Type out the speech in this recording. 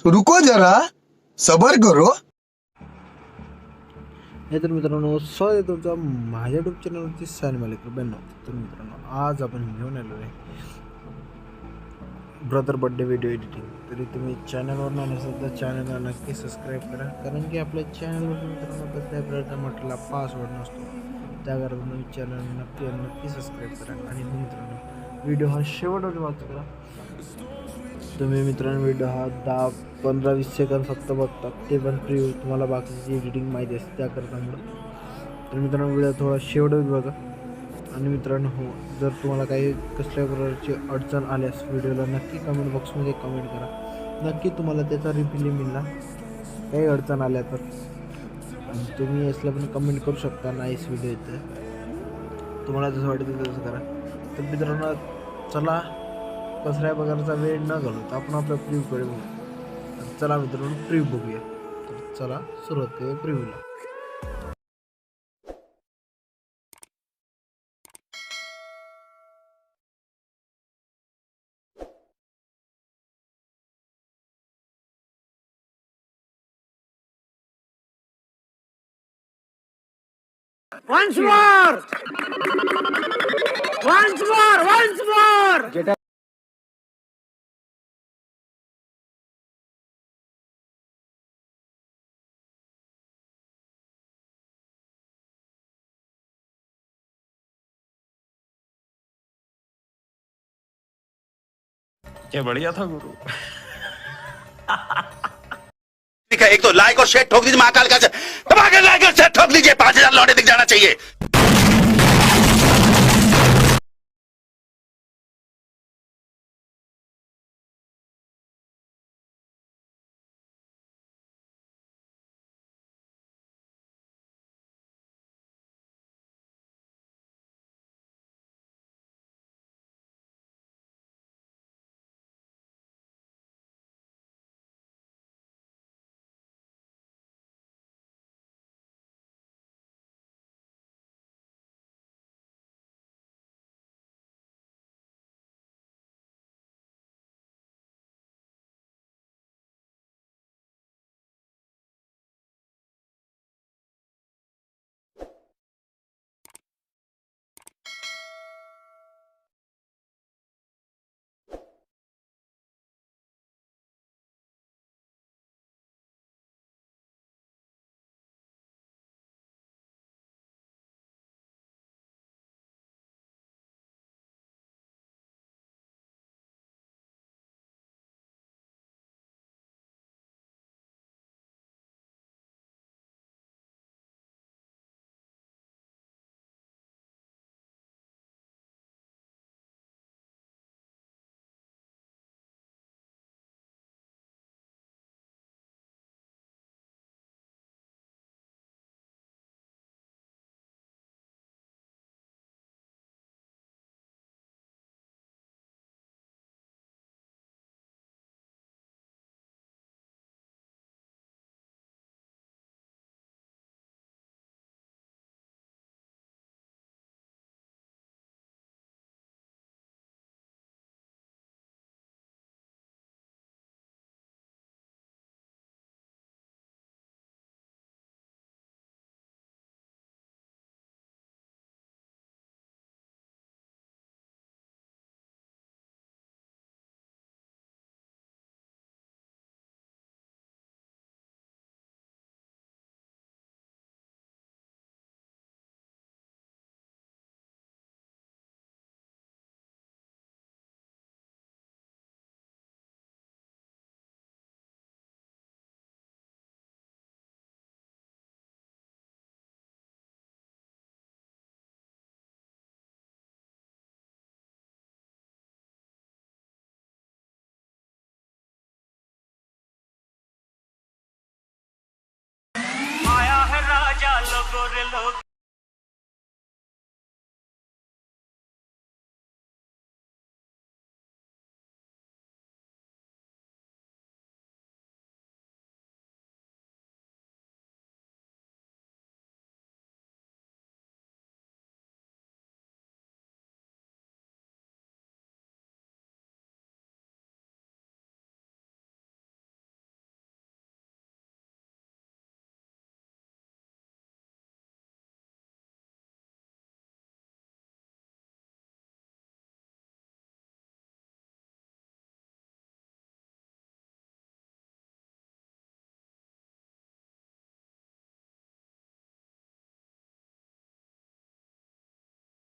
रुको जरा, सबर करो. हे तर मित्रांनो, स्वागत आहे तुमचं माझ्या युट्यूब चॅनलवरती सॅन मालिक रुपयांना. तर मित्रांनो, आज आपण घेऊन आलो आहे ब्रदर बर्थडे व्हिडिओ एडिटिंग. तरी तुम्ही चॅनलवर नसेल तर चॅनलला नक्की सबस्क्राईब करा, कारण की आपल्या चॅनलवर मित्रांनो कसल्या प्रकारचा म्हटला पासवर्ड नसतो. त्याकरता तुम्ही चॅनल नक्की सबस्क्राईब करा. आणि मित्रांनो, व्हिडिओ हा शेवटच वाच करा. तुम्ही मित्रांनो व्हिडिओ हा 10-15-20 सेकंद फक्त बघता, ते पण प्रिव्ह्यू, तुम्हाला बाकीची एडिटिंग माहिती असते त्याकरता. तर मित्रांनो, व्हिडिओ थोडा शेवटच बघा. आणि मित्रांनो, हो, जर तुम्हाला काही कसल्या प्रकारची अडचण आल्यास व्हिडिओला नक्की कमेंट बॉक्समध्ये कमेंट करा. नक्की तुम्हाला त्याचा रिप्लाय मिळणार काही अडचण आल्या तर. आणि तुम्ही असला पण कमेंट करू शकता, नाईस व्हिडिओ येते, तुम्हाला जसं वाटतं तसं करा. तर मित्रांनो, चला कसल्या प्रकारचा वेळ न घालवता आपण आपल्या प्रिव्ह्यूकडे बघू. तर चला मित्रांनो, प्रिव्ह्यू बघूया. तर चला सुरुवात करूया प्रिव्ह्यूला. Once more! Once more! Once more! क्या बढ़िया था गुरु. ठीक है, एक तो लाइक और शेयर ठोक दीजिए, महाकाल का धमाके लाइक और शेयर ठोक दीजिए, 5,000 लौटे दिख जाना चाहिए. आया है राजा लोगों रे लोग